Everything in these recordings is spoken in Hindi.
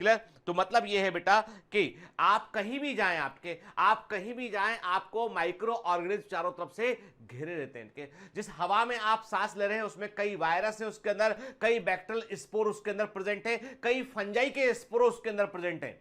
क्लियर? तो मतलब ये है बेटा कि आप कहीं भी जाएं, आप कहीं भी जाएं, आपको माइक्रो ऑर्गेनिज्म चारों तरफ से घिरे रहते हैं के। जिस हवा में आप सांस ले रहे हैं उसमें कई वायरस है, उसके अंदर कई बैक्टीरियल स्पोर उसके अंदर प्रेजेंट है, कई फंजाई के स्पोर उसके अंदर प्रेजेंट है।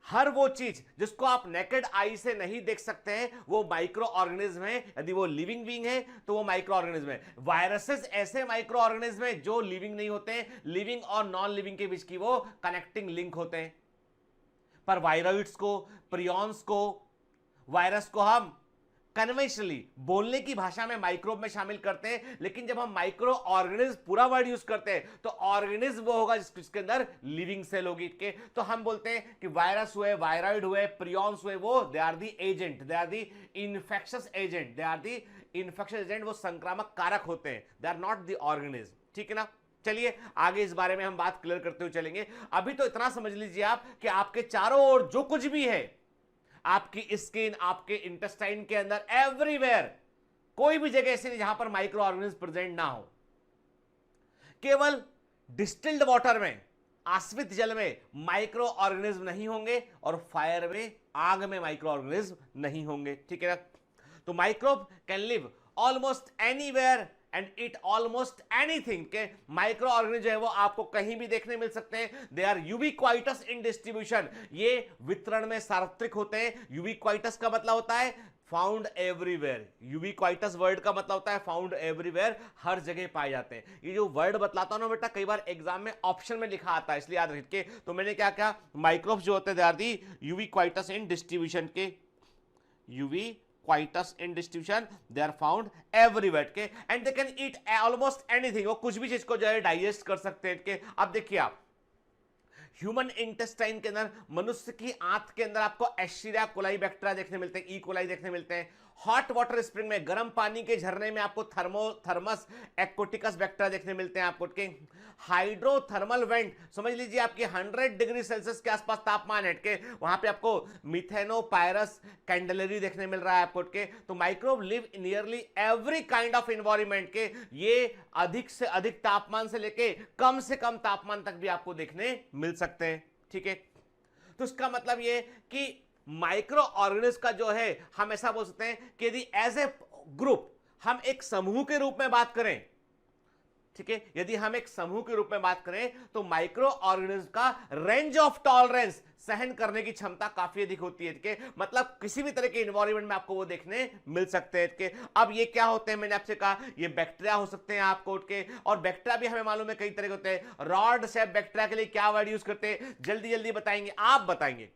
हर वो चीज जिसको आप नेकेड आई से नहीं देख सकते हैं वो माइक्रो ऑर्गेनिज्म है। यदि वो लिविंग बीइंग है तो वो माइक्रो ऑर्गेनिज्म है। वायरसेस ऐसे माइक्रो ऑर्गेनिज्म है जो लिविंग नहीं होते हैं, लिविंग और नॉन लिविंग के बीच की वो कनेक्टिंग लिंक होते हैं। पर वायरॉइड्स को, प्रियॉन्स को, वायरस को हम कन्वेंशनली बोलने की भाषा में माइक्रोब में शामिल करते हैं, लेकिन जब हम माइक्रो ऑर्गेनिज्म पूरा वर्ड यूज करते हैं तो ऑर्गेनिज्म वो होगा जिसके अंदर लिविंग सेल होगी के। तो हम बोलते हैं कि वायरस हुए, वायरॉइड हुए, प्रियॉन्स हुए, वो they are the agent, they are the infectious agent, they are the infectious agent, वो संक्रामक कारक होते हैं, they are not the organism. ठीक है ना? चलिए आगे इस बारे में हम बात क्लियर करते हुए चलेंगे। अभी तो इतना समझ लीजिए आप कि आपके चारों ओर जो कुछ भी है, आपकी स्किन, आपके इंटेस्टाइन के अंदर, एवरीवेयर, कोई भी जगह ऐसी नहीं जहां पर माइक्रो ऑर्गेनिज्म प्रेजेंट ना हो। केवल डिस्टिल्ड वाटर में, आश्वित जल में माइक्रो ऑर्गेनिज्म नहीं होंगे और फायर में, आग में माइक्रो ऑर्गेनिज्म नहीं होंगे। ठीक है ना? तो microbe can live almost anywhere and it almost anything के। माइक्रो ऑर्गेनिज्म जो है वो आपको कहीं भी देखने मिल सकते हैं। दे आर यूबिक्वाइटस इन डिस्ट्रीब्यूशन, ये वितरण में सार्वत्रिक होते हैं। यूबिक्वाइटस का मतलब होता है फाउंड एवरीवेयर। यूबिक्वाइटस वर्ड का मतलब होता है फाउंड एवरीवेयर, हर जगह पाए जाते हैं। ये जो वर्ड बतलाता हूं ना बेटा, कई बार एग्जाम में ऑप्शन में लिखा आता है, इसलिए याद रखिए। तो मैंने क्या कहा, माइक्रोब्स जो होते हैं they are the यूबिक्वाइटस in distribution के, ubiquitous in distribution, they are found everywhere के, and they can eat almost anything, वो कुछ भी चीज को जो है डाइजेस्ट कर सकते हैं के। अब देखिए आप ह्यूमन इंटेस्टाइन के अंदर, मनुष्य की आंत के अंदर आपको एस्चेरिया कोलाई बैक्टीरिया देखने मिलते हैं, ई कोलाई देखने मिलते हैं। हॉट वाटर स्प्रिंग में, गर्म पानी के झरने में आपको थर्मस एक्वाटिकस बैक्टीरिया देखने मिलते हैं आपको के। हाइड्रोथर्मल वेंट, समझ लीजिए आपके 100 डिग्री सेल्सियस के आसपास तापमान है के, वहां पे आपको मिथेनोपायरस कैंडलरी देखने मिल रहा है आपको के। तो microbe live in nearly every kind of environment के, ये अधिक से अधिक तापमान से लेके कम से कम तापमान तक भी आपको देखने मिल सकते हैं। ठीक है? तो इसका मतलब ये कि माइक्रो ऑर्गेनिज्म का जो है, हम ऐसा बोल सकते हैं कि यदि एज ए ग्रुप हम एक समूह के रूप में बात करें, ठीक है, यदि हम एक समूह के रूप में बात करें तो माइक्रो ऑर्गेनिज्म का रेंज ऑफ टॉलरेंस, सहन करने की क्षमता काफी अधिक होती है कि मतलब किसी भी तरह के एनवायरनमेंट में आपको वो देखने मिल सकते हैं कि। अब ये क्या होते हैं, मैंने आपसे कहा ये बैक्टीरिया हो सकते हैं आपको के, और बैक्टीरिया भी हमें मालूम है कई तरह के होते हैं। रॉड शेप बैक्टीरिया के लिए क्या वर्ड यूज करते हैं, जल्दी जल्दी बताएंगे, आप बताएंगे,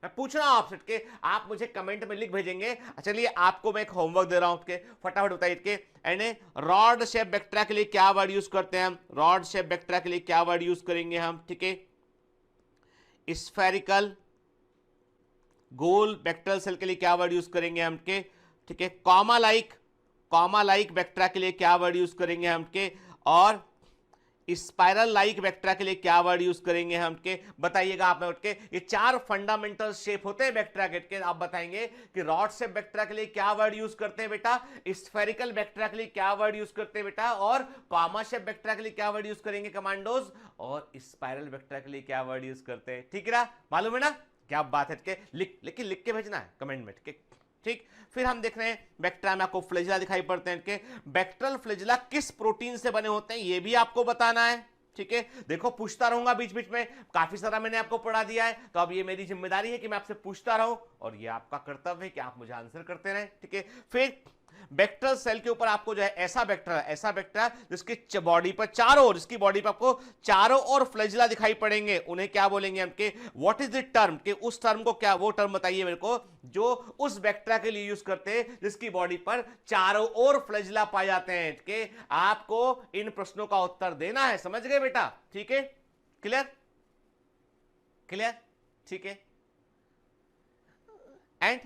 मैं पूछ रहा हूं आपसे के, आप मुझे कमेंट में लिख भेजेंगे। चलिए आपको मैं एक होमवर्क दे रहा हूं के, फटाफट बताइए के। एंड रॉड शेप बैक्टीरिया के लिए क्या वर्ड यूज करते हैं हम, रॉड शेप बैक्टीरिया के लिए क्या वर्ड यूज करेंगे हम, ठीक है। स्फेरिकल गोल बैक्टीरियल सेल के लिए क्या वर्ड यूज करेंगे हम के, ठीक है। कॉमा लाइक बैक्टीरिया के लिए क्या वर्ड यूज करेंगे हम के, और स्पाइरल लाइक बैक्टीरिया के लिए क्या वर्ड यूज करेंगे हम के, बताइएगा आप में उठ के। ये चार फंडामेंटल शेप होते हैं बैक्टीरिया के, आप बताएंगे कि रॉड शेप बैक्टीरिया के लिए क्या वर्ड यूज करते हैं बेटा, स्फेरिकल बैक्टीरिया के लिए क्या वर्ड यूज करते हैं बेटा, और कॉमा शेप बैक्टीरिया के लिए क्या वर्ड यूज करेंगे कमांडोज, और स्पाइरल बैक्टीरिया के लिए क्या वर्ड यूज करते हैं। ठीक है ना, मालूम है ना क्या बात है, लिख के भेजना है कमेंट में, ठीक है। ठीक, फिर हम देख रहे हैं बैक्टीरिया में आपको फ्लैजेला दिखाई पड़ते हैं कि बैक्टीरियल फ्लैजेला किस प्रोटीन से बने होते हैं ये भी आपको बताना है। ठीक है, देखो पूछता रहूंगा बीच बीच में, काफी सारा मैंने आपको पढ़ा दिया है, तो अब ये मेरी जिम्मेदारी है कि मैं आपसे पूछता रहूं और ये आपका कर्तव्य है कि आप मुझे आंसर करते रहें। ठीक है, फिर बैक्टीरियल सेल के ऊपर आपको जो है ऐसा बैक्टीरिया जिसकी बॉडी पर चारों ओर, इसकी बॉडी पर आपको चारों ओर फ्लैजेला दिखाई पड़ेंगे, उन्हें क्या बोलेंगे हम के, व्हाट इज द टर्म, कि उस टर्म को क्या, वो टर्म बताइए मेरे को जो उस बैक्टीरिया के लिए यूज करते हैं जिसकी बॉडी पर चारों ओर फ्लैजेला पाए जाते हैं। कि आपको इन प्रश्नों का उत्तर देना है, समझ गए बेटा, ठीक है, क्लियर क्लियर, ठीक है। एंड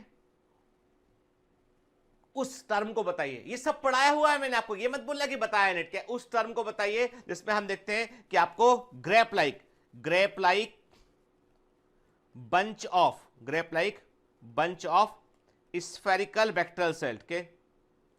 उस टर्म को बताइए, ये सब पढ़ाया हुआ है मैंने आपको, ये मत बोलना कि बताया नेट क्या, उस टर्म को बताइए जिसमें हम देखते हैं कि आपको grape like bunch of spherical bacterial cell के,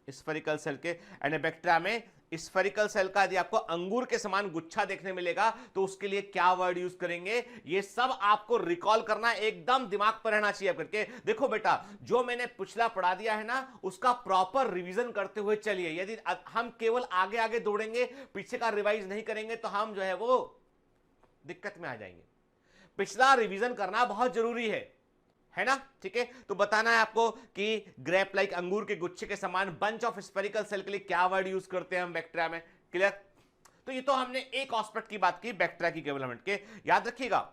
स्फेरिकल सेल के, एंड बैक्टीरिया में स्फेरिकल सेल का यदि आपको अंगूर के समान गुच्छा देखने मिलेगा तो उसके लिए क्या वर्ड यूज करेंगे, ये सब आपको रिकॉल करना, एकदम दिमाग पर रहना चाहिए करके। देखो बेटा, जो मैंने पिछला पढ़ा दिया है ना, उसका प्रॉपर रिवीजन करते हुए चलिए। यदि हम केवल आगे आगे दौड़ेंगे, पीछे का रिवाइज नहीं करेंगे, तो हम जो है वो दिक्कत में आ जाएंगे। पिछला रिवीजन करना बहुत जरूरी है ना, ठीक है। तो बताना है आपको कि ग्रेप लाइक, अंगूर के गुच्छे के समान, बंच ऑफ स्फेरिकल सेल के लिए क्या वर्ड यूज करते हैं हम बैक्टीरिया में। क्लियर? तो ये तो हमने एक एस्पेक्ट की बात की बैक्टीरिया की डेवलपमेंट के। याद रखिएगा,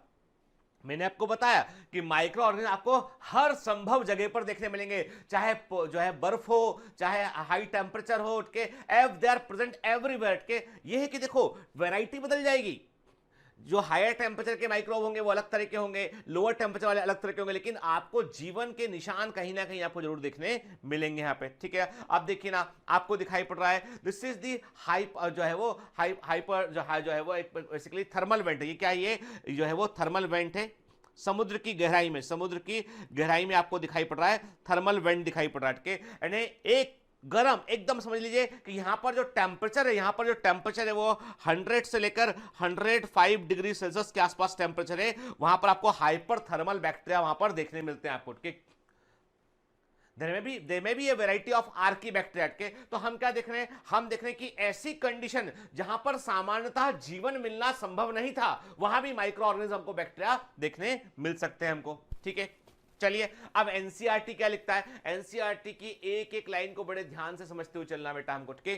मैंने आपको बताया कि माइक्रो ऑर्गेनिज्म आपको हर संभव जगह पर देखने मिलेंगे, चाहे जो है बर्फ हो, चाहे हाई टेम्परेचर हो, के दे आर प्रेजेंट एवरीवेयर। के ये है कि देखो वैरायटी बदल जाएगी। जो हायर टेम्परेचर के माइक्रोब होंगे वो अलग तरह के होंगे, लोअर टेम्परेचर वाले अलग तरह के होंगे, लेकिन आपको जीवन के निशान कहीं ना कहीं आपको जरूर देखने मिलेंगे यहाँ पे, ठीक है। अब देखिए ना, आपको दिखाई पड़ रहा है, दिस इज दी जो है वो हाइपर जो है वो बेसिकली थर्मल वेंट है। ये क्या है? ये जो है वो थर्मल वेंट है। समुद्र की गहराई में, समुद्र की गहराई में आपको दिखाई पड़ रहा है थर्मल वेंट दिखाई पड़ रहा है। यानी एक गरम, एकदम समझ लीजिए कि यहां पर जो टेम्परेचर है, यहां पर जो टेम्परेचर है वो 100 से लेकर 105 डिग्री सेल्सियस के आसपास टेम्परेचर है। वहां पर आपको हाइपर थर्मल बैक्टीरिया वहां पर देखने मिलते हैं आपको, ठीक। there may be a variety of Archie bacteria के। तो हम क्या देख रहे हैं? हम देख रहे हैं कि ऐसी कंडीशन जहां पर सामान्यतः जीवन मिलना संभव नहीं था, वहां भी माइक्रो ऑर्गेनिज्म को बैक्टीरिया देखने मिल सकते हैं हमको, ठीक है। चलिए, अब एनसीईआरटी क्या लिखता है? एनसीईआरटी की एक एक लाइन को बड़े ध्यान से समझते हुए चलना बेटा हमको, ठीक है।